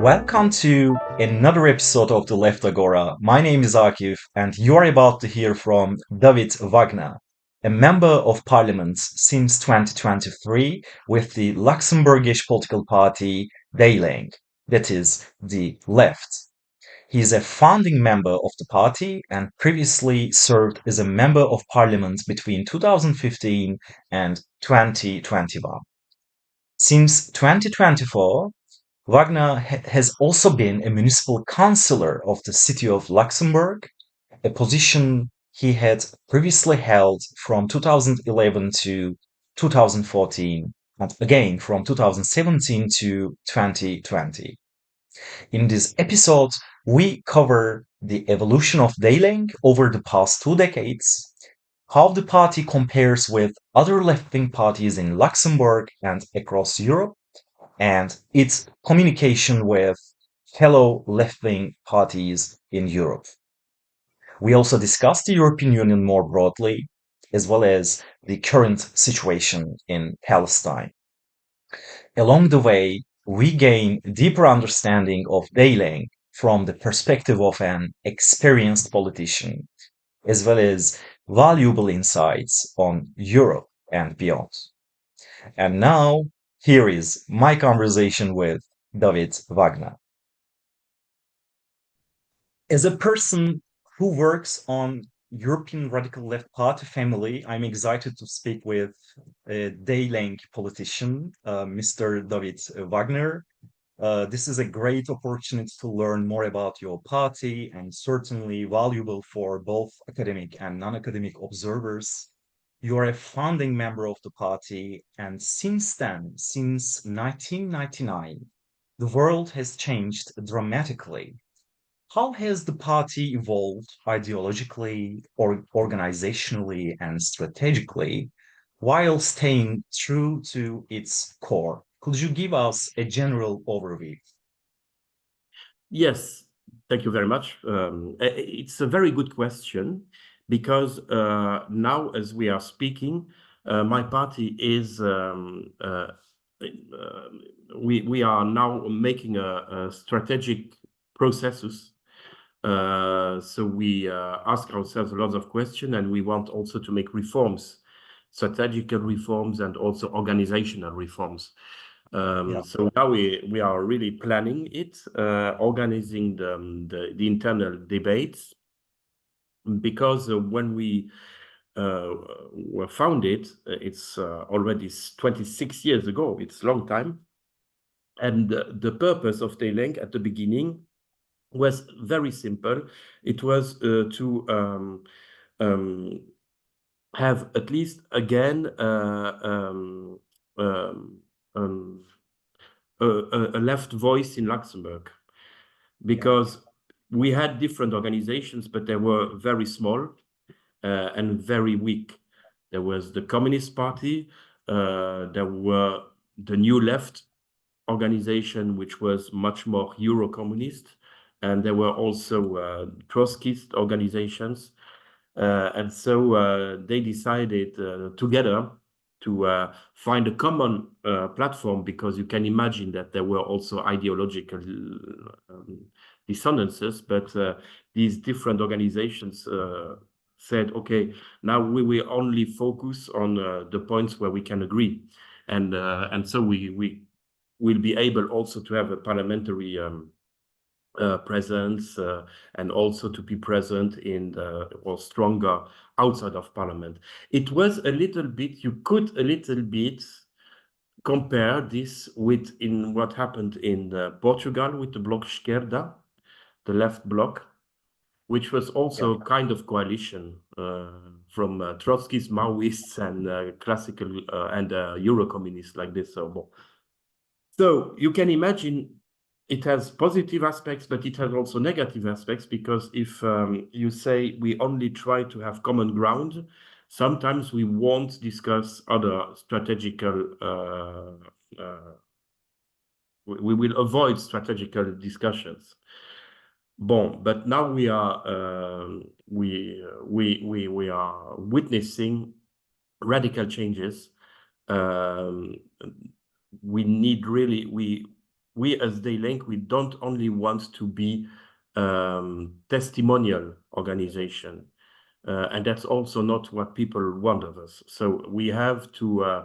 Welcome to another episode of the Left Agora. My name is Akif, and you are about to hear from David Wagner, a member of parliament since 2023 with the Luxembourgish political party D-Link, that is, the Left. He is a founding member of the party and previously served as a member of parliament between 2015 and 2021. Since 2024, Wagner has also been a municipal councillor of the city of Luxembourg, a position he had previously held from 2011 to 2014, and again from 2017 to 2020. In this episode, we cover the evolution of D-Link over the past 2 decades, how the party compares with other left-wing parties in Luxembourg and across Europe, and its communication with fellow left-wing parties in Europe. We also discussed the European Union more broadly, as well as the current situation in Palestine. Along the way, we gain deeper understanding of D-Link from the perspective of an experienced politician, as well as valuable insights on Europe and beyond. And now, here is my conversation with David Wagner. As a person who works on European Radical Left Party family, I'm excited to speak with a D-Link politician, Mr. David Wagner. This is a great opportunity to learn more about your party and certainly valuable for both academic and non-academic observers. You are a founding member of the party, and since then, since 1999, the world has changed dramatically. How has the party evolved ideologically, or organizationally, and strategically while staying true to its core? Could you give us a general overview? Yes, thank you very much. It's a very good question because now, as we are speaking, my party is we are now making a strategic processes. So we ask ourselves a lot of questions, and we want also to make reforms, strategical reforms, and also organizational reforms. Yeah. So now we are really planning it, organizing the internal debates, because when we were founded, it's already 26 years ago. It's a long time, and the purpose of D-Link at the beginning was very simple. It was to have at least again um, a left voice in Luxembourg, because we had different organizations, but they were very small and very weak. There was the Communist Party, there were the New Left organization, which was much more Euro-communist, and there were also Trotskyist organizations. And so they decided together to find a common platform, because you can imagine that there were also ideological dissonances, but these different organizations said, okay, now we will only focus on the points where we can agree. And so we will be able also to have a parliamentary presence, and also to be present in or stronger outside of parliament. It was a little bit, you could a little bit compare this with in what happened in Portugal with the Bloc Esquerda, the left bloc, which was also kind of coalition from Trotsky's Maoists and classical and Euro-communists like this. So you can imagine it has positive aspects, but it has also negative aspects, because if you say we only try to have common ground, sometimes we won't discuss other strategical, we will avoid strategical discussions. But now we are witnessing radical changes. We need really we as D-Link, we don't only want to be testimonial organization. And that's also not what people want of us. So we have to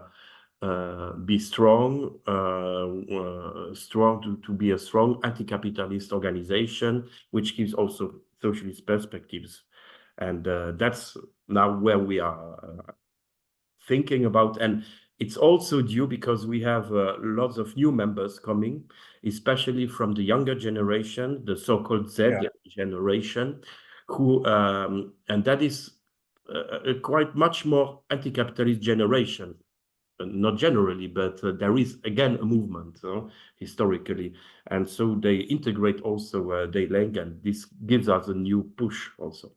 be strong, to be a strong anti-capitalist organization, which gives also socialist perspectives. And that's now where we are thinking about. And it's also due because we have lots of new members coming, especially from the younger generation, the so-called Z generation, who and that is a quite much more anti-capitalist generation. Not generally, but there is again a movement historically, and so they integrate also D-Link, and this gives us a new push also.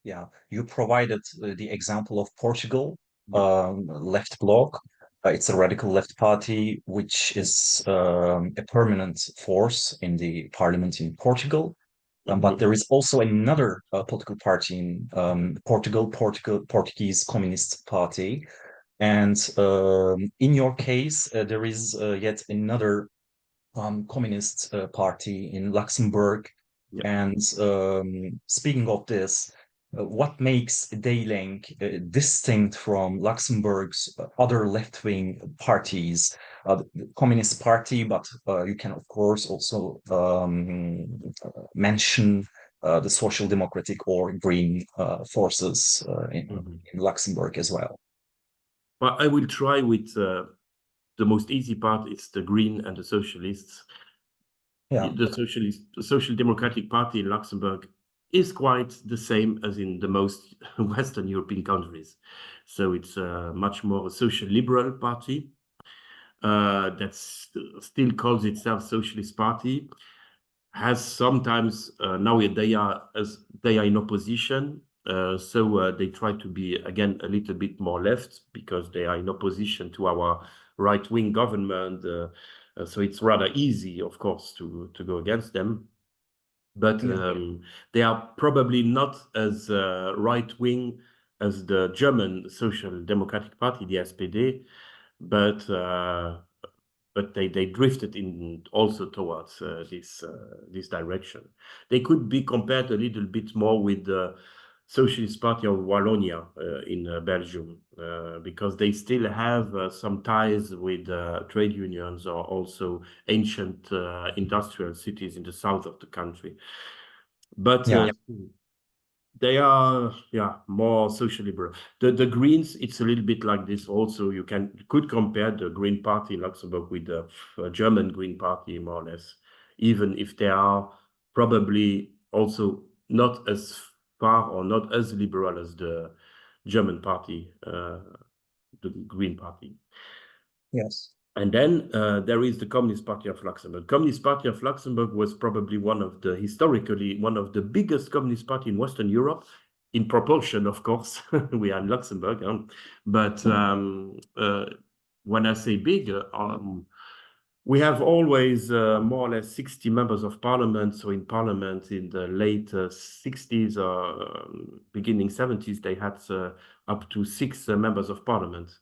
Yeah, you provided the example of Portugal, Yeah. left bloc. It's a radical left party, which is a permanent force in the parliament in Portugal. But there is also another political party in Portugal, Portuguese Communist Party. And in your case, there is yet another communist party in Luxembourg. Yeah. And speaking of this, what makes D-Link distinct from Luxembourg's other left-wing parties, the Communist Party, but you can, of course, also mention the Social Democratic or Green forces in Luxembourg as well. Well, I will try with the most easy part. It's the Green and the Socialists. Yeah. The Social Democratic Party in Luxembourg is quite the same as in the most Western European countries. So it's much more a social liberal party that still calls itself Socialist Party. Has sometimes now they are in opposition, so they try to be again a little bit more left because they are in opposition to our right-wing government. So it's rather easy, of course, to go against them. But they are probably not as right-wing as the German Social Democratic Party, the SPD, but they drifted in also towards this direction. They could be compared a little bit more with the Socialist Party of Wallonia in Belgium, because they still have some ties with trade unions or also ancient industrial cities in the south of the country. But they are, more social liberal. The Greens, it's a little bit like this also. You could compare the Green Party in Luxembourg with the German Green Party, more or less, even if they are probably also not as far or not as liberal as the German party, the Green Party. Yes. And then there is the Communist Party of Luxembourg. Communist Party of Luxembourg was probably historically one of the biggest communist party in Western Europe, in proportion, of course. We are in Luxembourg, but when I say big, we have always more or less 60 members of parliament. So in parliament in the late 60s or beginning 70s, they had up to 6 members of parliament.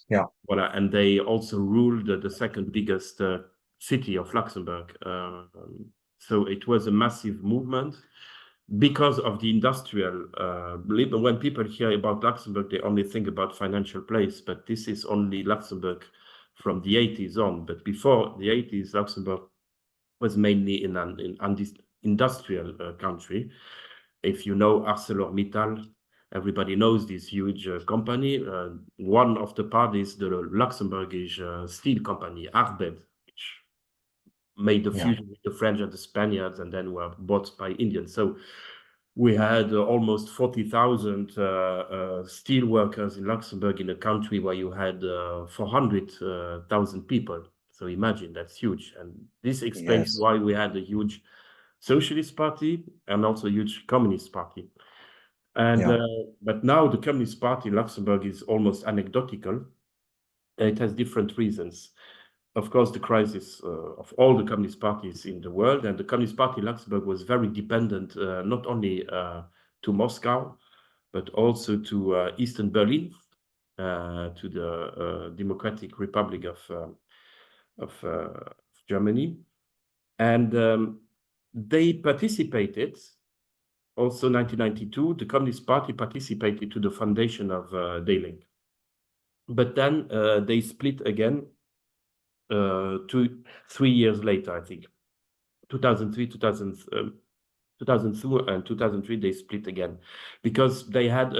Yeah. Voilà, and they also ruled the second biggest city of Luxembourg. So it was a massive movement because of the industrial. When people hear about Luxembourg, they only think about financial place, but this is only Luxembourg from the 80s on. But before the 80s, Luxembourg was mainly in an industrial country. If you know ArcelorMittal, everybody knows this huge company. One of the parties, the Luxembourgish steel company, Arbed, which made the fusion with the French and the Spaniards and then were bought by Indians. So we had almost 40,000 steel workers in Luxembourg, in a country where you had 400,000 people. So imagine, that's huge. And this explains why we had a huge Socialist Party and also a huge Communist Party. And but now the Communist Party in Luxembourg is almost anecdotal. It has different reasons. Of course, the crisis of all the communist parties in the world, and the Communist Party in Luxembourg was very dependent not only to Moscow, but also to Eastern Berlin, to the Democratic Republic of Germany. And they participated, also 1992, the Communist Party participated to the foundation of Die-Linke. But then they split again 3 years later, I think. 2003, 2002 and 2003, they split again because they had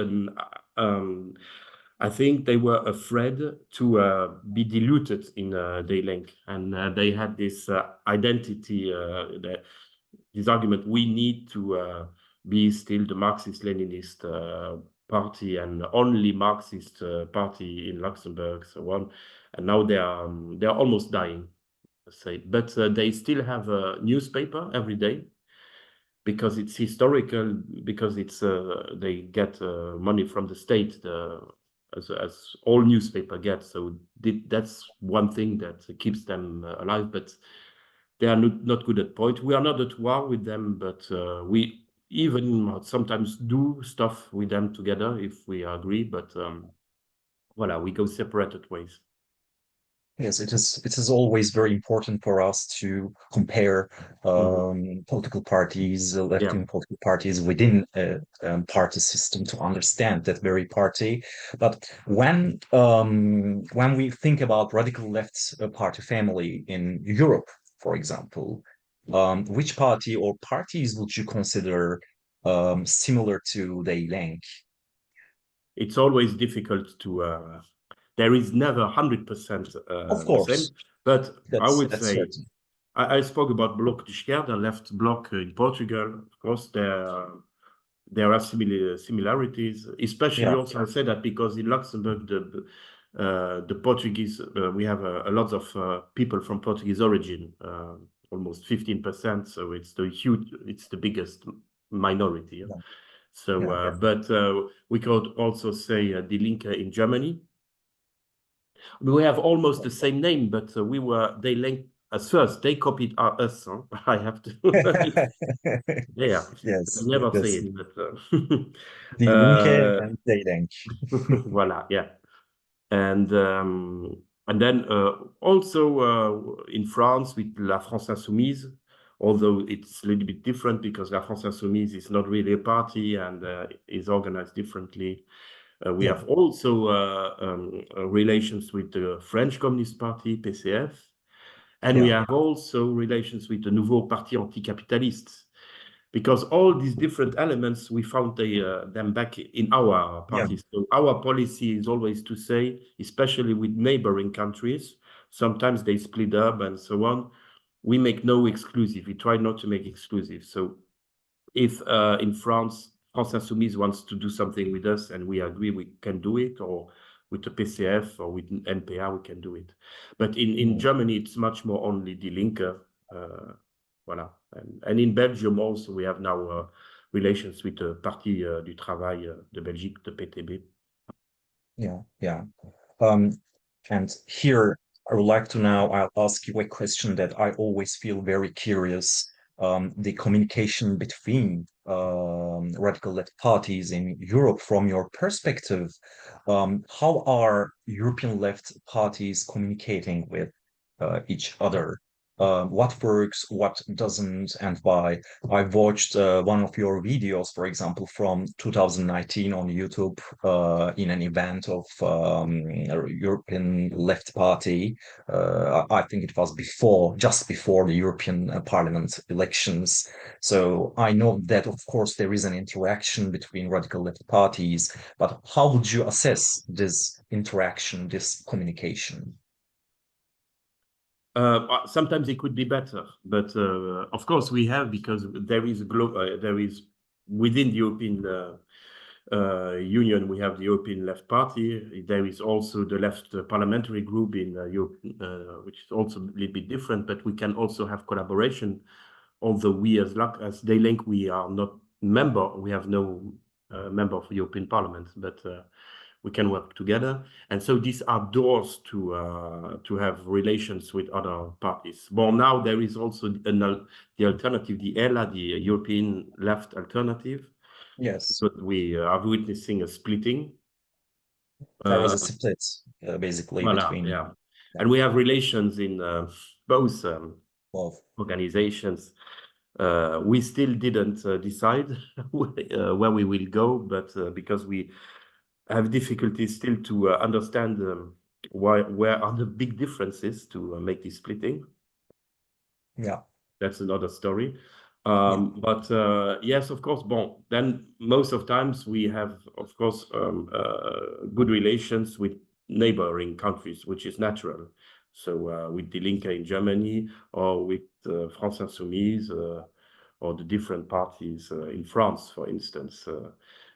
I think they were afraid to be diluted in Die-Linke, and they had this identity, this argument: we need to be still the Marxist-Leninist party and only Marxist party in Luxembourg, so on. And now they are almost dying, say, but they still have a newspaper every day because it's historical, because it's they get money from the state, as all newspaper get. So that's one thing that keeps them alive, but they are not good at point. We are not at war with them, but we even sometimes do stuff with them together if we agree, but voilà, we go separated ways. Yes, it is always very important for us to compare political parties, left-wing political parties within a party system to understand that very party. But when we think about radical left party family in Europe, for example, which party or parties would you consider similar to the Die-Linke? It's always difficult to there is never 100% Of the same, course, but I would that's say certain. I spoke about Bloc de Esquerda, left bloc in Portugal. Of course, there are similarities, especially Yeah, also I say that because in Luxembourg the Portuguese we have a lot of people from Portuguese origin, almost 15%. So it's the biggest minority. Yeah? yeah, So, yeah. but we could also say Die Linke in Germany. We have almost the same name, but we were Die Linke as first. They copied us. Huh? I have to. Yeah, I Yes, never say yes. it, but Die Linke and Die Linke. voilà, yeah. And then also in France with La France Insoumise, although it's a little bit different because La France Insoumise is not really a party and is organized differently. We Yeah, have also relations with the French Communist Party, PCF, and we yeah, have also relations with the Nouveau Parti Anticapitaliste, because all these different elements, we found them back in our yeah, party. So our policy is always to say, especially with neighboring countries, sometimes they split up and so on, we make no exclusive. We try not to make exclusive. So if in France, France Insoumise wants to do something with us and we agree, we can do it, or with the PCF or with NPA, we can do it. But in yeah. Germany, it's much more only Die Linke. Voilà. And in Belgium also, we have now relations with the Parti du Travail de Belgique, the PTB. Yeah, yeah. And here I would like to now I'll ask you a question that I always feel very curious. The communication between radical left parties in Europe from your perspective, how are European left parties communicating with each other? What works, what doesn't, and why? I watched one of your videos, for example, from 2019 on YouTube in an event of European Left Party. I think it was just before the European Parliament elections. So I know that, of course, there is an interaction between radical left parties, but how would you assess this interaction, this communication? Sometimes it could be better, but of course we have, because there is there is within the European Union, we have the European Left Party. There is also the Left Parliamentary Group in Europe, which is also a little bit different. But we can also have collaboration. Although we, as Die Linke, we are not member. We have no member of the European Parliament, but we can work together. And so these are doors to have relations with other parties. Well, now there is also the alternative, the ELA, the European Left Alternative. Yes. So we are witnessing a splitting. There is a split, basically, Voilà, between. yeah. And we have relations in both Both. organizations. We still didn't decide where we will go, but because we have difficulties still to understand where are the big differences to make this splitting. Yeah. That's another story. Yeah. But yes, of course, bon, then most of times we have, of course, good relations with neighboring countries, which is natural. So with Die Linke in Germany or with France Insoumise or the different parties in France, for instance,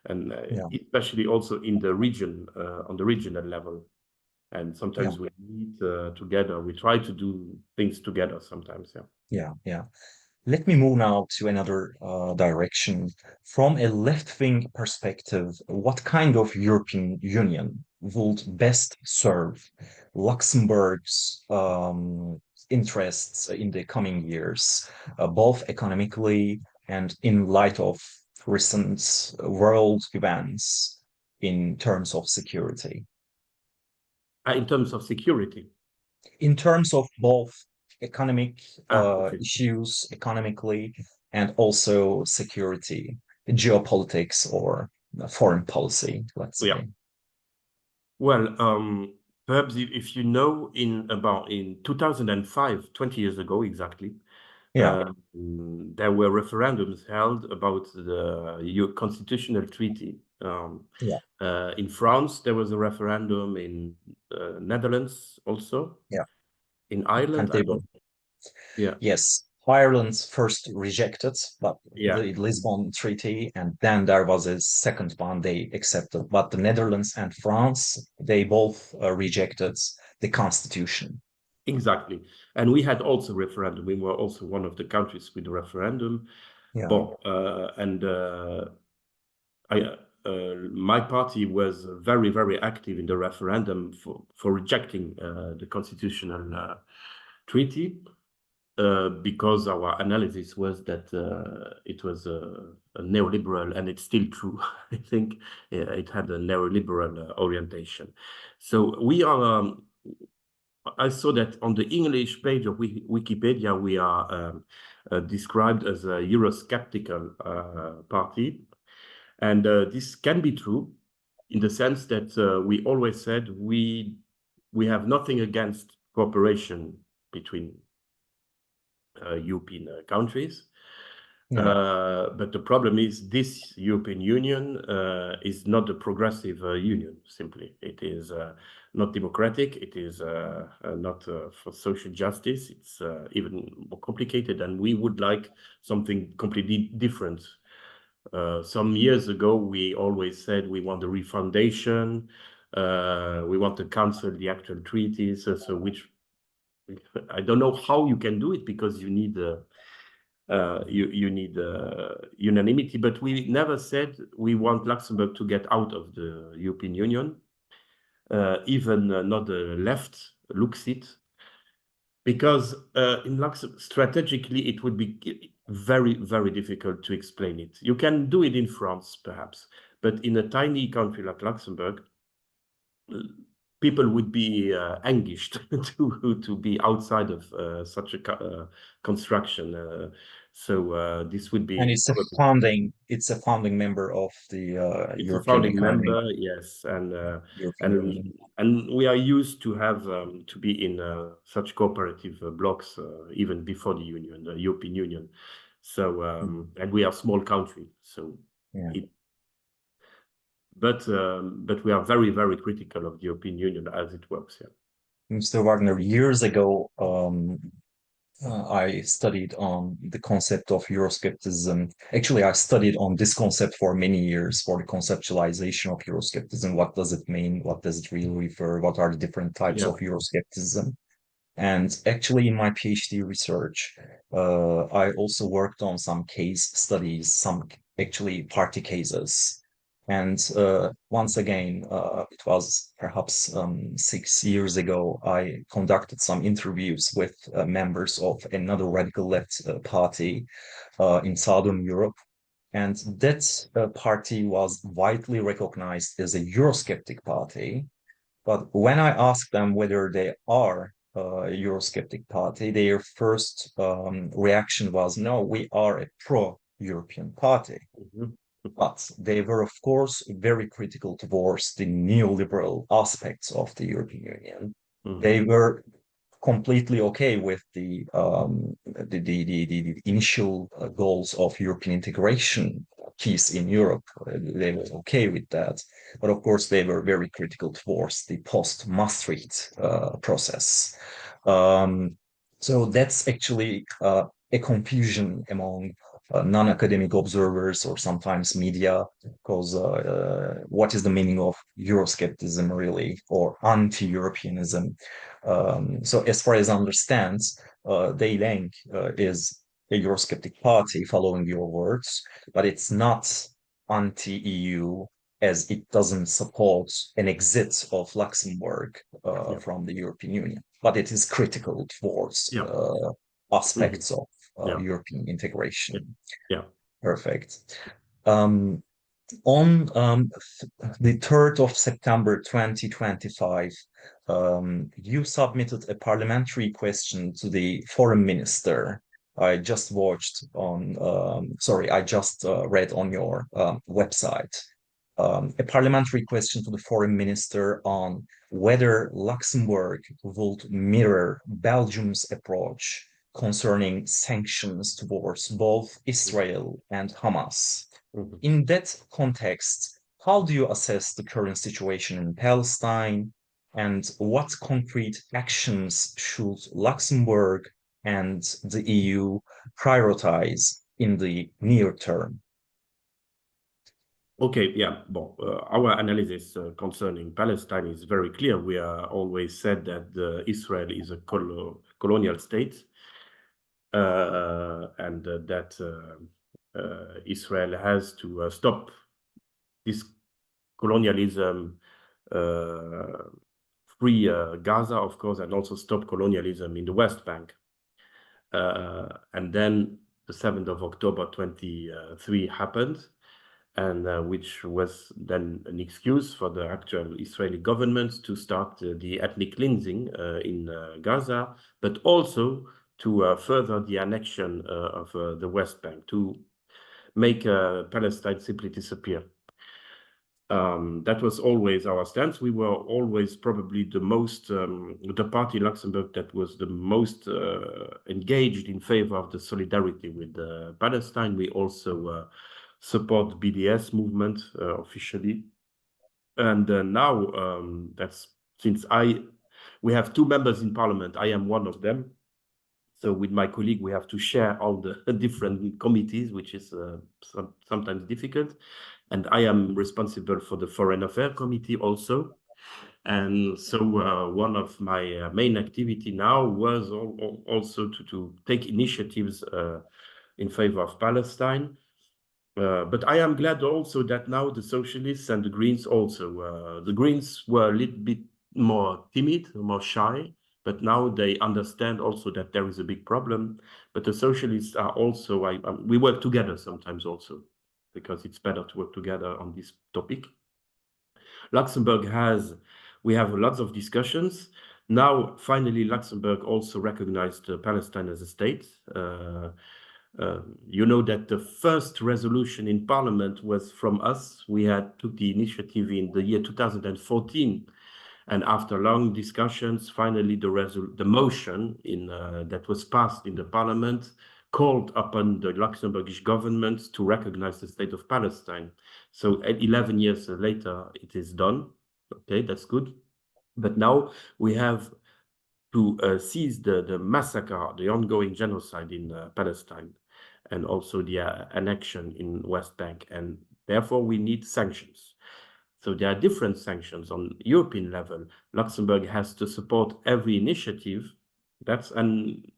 and Yeah. especially also in the region, on the regional level. And Yeah. sometimes we meet together. We try to do things together sometimes, yeah. Yeah. Yeah. Let me move now to another direction. From a left-wing perspective, what kind of European Union would best serve Luxembourg's interests in the coming years, both economically and in light of recent world events in terms of security? In terms of security. In terms of both economic Okay. issues economically and also security, geopolitics or foreign policy, let's Yeah. say. Well, perhaps if you know, in 2005, 20 years ago exactly, Yeah, there were referendums held about the constitutional treaty. yeah, In France, there was a referendum in Netherlands also. yeah. In And Ireland, I they were, don't. Yeah, yes, Ireland first rejected, but yeah. the Lisbon Treaty, and then there was a second one they accepted. But the Netherlands and France, they both rejected the constitution. Exactly. And we had also referendum. We were also one of the countries with the referendum. Yeah, Bon, and my party was very, very active in the referendum for rejecting the constitutional treaty because our analysis was that it was a neoliberal, and it's still true. I think it had a neoliberal orientation. So we are. I saw that on the English page of Wikipedia, we are described as a Eurosceptical party. And this can be true in the sense that we always said we have nothing against cooperation between European countries. yeah. But the problem is this European Union is not a progressive union, simply. It is not democratic. It is not for social justice. It's even more complicated, and we would like something completely different. Some years ago, we always said we want a refoundation, we want to cancel the actual treaties, so which I don't know how you can do it because you need you need unanimity. But we never said we want Luxembourg to get out of the European Union, even not the left looks it, because in Luxembourg, strategically, it would be very, very difficult to explain it. You can do it in France, perhaps, but in a tiny country like Luxembourg, people would be anguished to be outside of such a construction. So this would And be probably. it's a founding member of the It's a European founding Economic member, yes, European and Union. and we are used to have to be in such cooperative blocks even before the Union, the European Union. So and we are a small country, so Yeah. it. But we are very, very critical of the European Union as it works. Yeah. Mr. Wagner, years ago, I studied on the concept of Euroscepticism. Actually, I studied on this concept for many years for the conceptualization of Euroscepticism. What does it mean? What does it really refer? What are the different types Yeah. of Euroscepticism? And actually, in my PhD research, I also worked on some case studies, some actually party cases. And once again, it was perhaps 6 years ago, I conducted some interviews with members of another radical left party in Southern Europe. And that party was widely recognized as a Eurosceptic party, But when I ask them whether they are a Eurosceptic party, their first reaction was, no, we are a pro-European party. Mhm. But they were, of course, very critical towards the neoliberal aspects of the European Union. They Mhm. were completely okay with the initial goals of European integration, peace in Europe. They were okay with that, but of course they were very critical towards the post-Maastricht process. Um, so that's actually a confusion among non-academic observers or sometimes media, because what is the meaning of Euroscepticism really, or anti-Europeanism? So as far as I understand, De Lang is a Eurosceptic party, following your words, but it's not anti-EU as it doesn't support an exit of Luxembourg Yeah. from the European Union, but it is critical towards Yeah. Mhm. aspects of Yeah. European Yeah. integration. Yeah. Perfect. Um, on the 3rd of September 2025, you submitted a parliamentary question to the foreign minister. I just watched on, sorry, I just read on your website a parliamentary question to the foreign minister on whether Luxembourg would mirror Belgium's approach concerning sanctions towards both Israel and Hamas. Mhm. In that context, how do you assess the current situation in Palestine, and what concrete actions should Luxembourg and the EU prioritize in the near term? Okay, yeah. Well, our analysis concerning Palestine is very clear. We are always said that Israel is a colonial state, and that Israel has to stop this colonialism, uh, free Gaza, of course, and also stop colonialism in the West Bank. And then the 7th of October 23 happened, and which was then an excuse for the actual Israeli government to start the ethnic cleansing in Gaza, but also to further the annexion of the West Bank, to make Palestine simply disappear. That was always our stance. We were always probably the party in Luxembourg that was the most engaged in favor of the solidarity with Palestine. We also support BDS movement officially. And now that's since we have two members in parliament. I am one of them. So with my colleague, we have to share all the different committees, which is sometimes difficult. And I am responsible for the Foreign Affairs Committee also. And so one of my main activity now was also to take initiatives in favor of Palestine. But I am glad also that now the socialists and the Greens also, the Greens were a little bit more timid, more shy, but now they understand also that there is a big problem. But the socialists are also, we work together sometimes also, because it's better to work together on this topic. Luxembourg we have lots of discussions. Now, finally, Luxembourg also recognized Palestine as a state. You know that the first resolution in Parliament was from us. We took the initiative in the year 2014, and after long discussions, finally the motion that was passed in the Parliament called upon the Luxembourgish government to recognize the state of Palestine. So 11 years later, it is done. Okay, that's good. But now we have to seize the massacre, the ongoing genocide in Palestine, and also the annexion in West Bank. And therefore, we need sanctions. So there are different sanctions on European level. Luxembourg has to support every initiative. And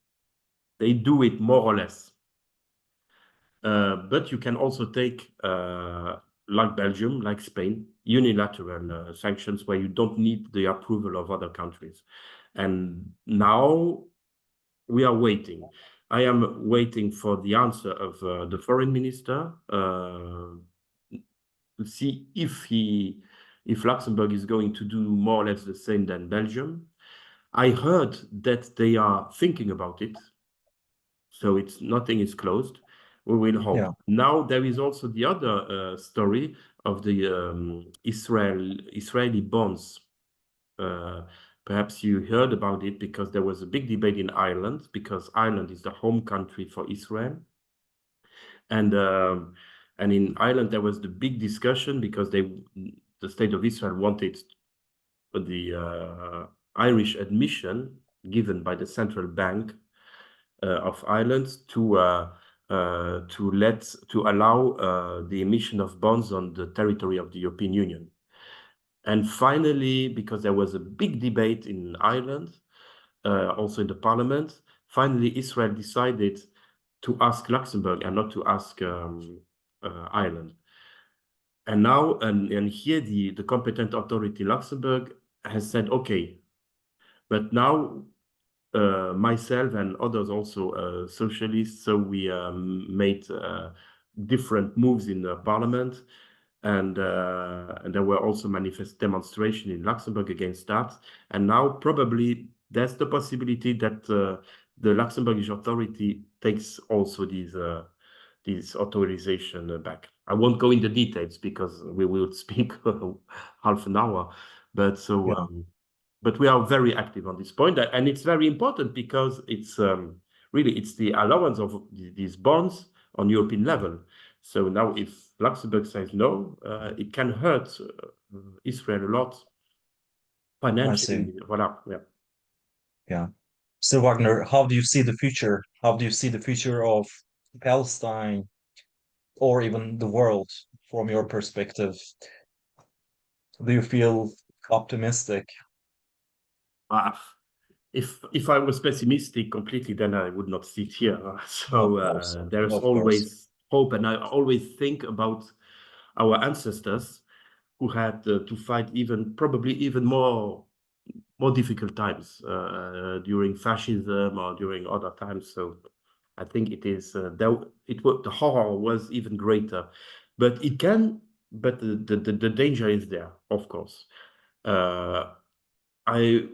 they do it more or less. But you can also take, like Belgium, like Spain, unilateral sanctions where you don't need the approval of other countries. And now we are waiting. I am waiting for the answer of the foreign minister to see if he if Luxembourg is going to do more or less the same than Belgium. I heard that they are thinking about it, so it's nothing is closed. We will Yeah. hope. Now there is also the other story of the Israeli bonds. Uh, Perhaps you heard about it because there was a big debate in Ireland because Ireland is the home country for Israel, and um, and in Ireland there was the big discussion because the state of Israel wanted the Irish admission given by the central bank of Ireland to allow the emission of bonds on the territory of the European Union. And finally, because there was a big debate in Ireland, also in the parliament, finally Israel decided to ask Luxembourg and not to ask Ireland. And now, and here the competent authority Luxembourg has said, okay, but now myself and others also socialists, so we made different moves in the parliament, and there were also manifest demonstration in Luxembourg against that. And now probably there's the possibility that the Luxembourgish authority takes also these authorization back. I won't go into details because we will speak half an hour, but so. Yeah. But we are very active on this point, and it's very important because it's really it's the allowance of these bonds on European level. So now, if Luxembourg says no, it can hurt Israel a lot I see. financially. Voilà, yeah. Yeah. So Wagner, how do you see the future? How do you see the future of Palestine or even the world from your perspective? Do you feel optimistic? Uh, if I was pessimistic completely, then I would not sit here. Of So course. there's Of course. always hope, and I always think about our ancestors who had to fight even probably even more difficult times during fascism or during other times. So I think it is the horror was even greater, but it can. But the danger is there, of course. Uh, I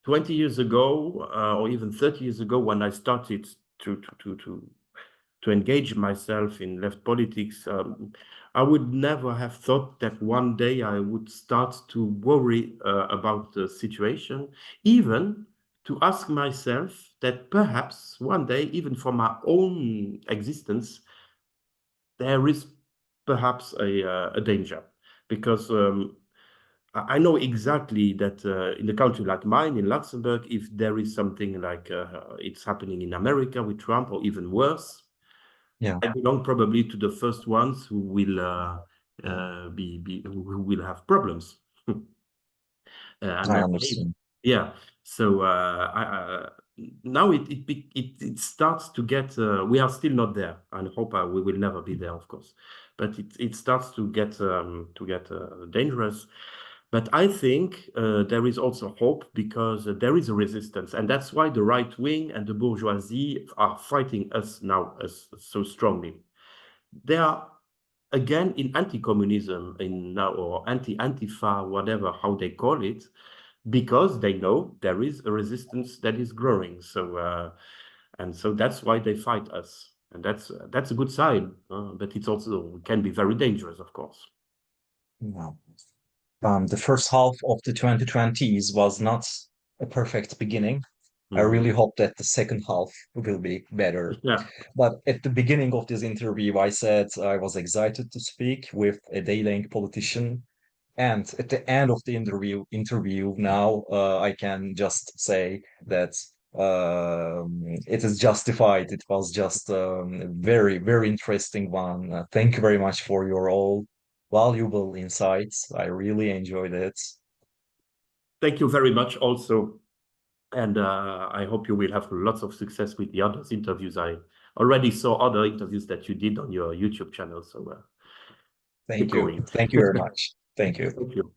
20 years ago or even 30 years ago when I started to to to to to engage myself in left politics, I would never have thought that one day I would start to worry about the situation, even to ask myself that perhaps one day, even for my own existence, there is perhaps a danger. Because I know exactly that in a country like mine, in Luxembourg, if there is something like it's happening in America with Trump or even worse, Yeah, I belong probably to the first ones who will who will have problems. And I then, understand. yeah. So now it starts to get. We are still not there, and hope we will never be there, of course. But it starts to get dangerous. But I think there is also hope because there is a resistance, and that's why the right wing and the bourgeoisie are fighting us now so strongly. They are again in anti-communism in now or anti-Antifa, whatever how they call it, because they know there is a resistance that is growing. So and so that's why they fight us, and that's a good sign. But it's also can be very dangerous, of course. Yeah. The first half of the 2020s was not a perfect beginning. I really Mhm. hope that the second half will be better. Yeah. But at the beginning of this interview, I said I was excited to speak with a Daylink politician. And at the end of the interview now, I can just say that it is justified. It was just a very, very interesting one. Thank you very much for your all valuable insights. I really enjoyed it. Thank you very much, also. And I hope you will have lots of success with the other interviews. I already saw other interviews that you did on your YouTube channel. So keep Thank you. going. Thank you very much. Thank you. Thank you.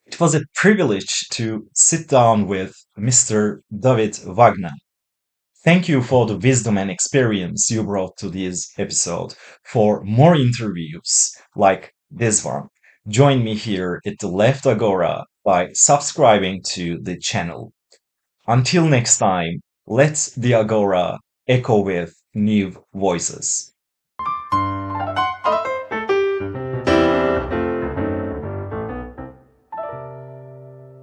It was a privilege to sit down with Mr. David Wagner. Thank you for the wisdom and experience you brought to this episode. For more interviews like this one, join me here at the Left Agora by subscribing to the channel. Until next time, let the Agora echo with new voices.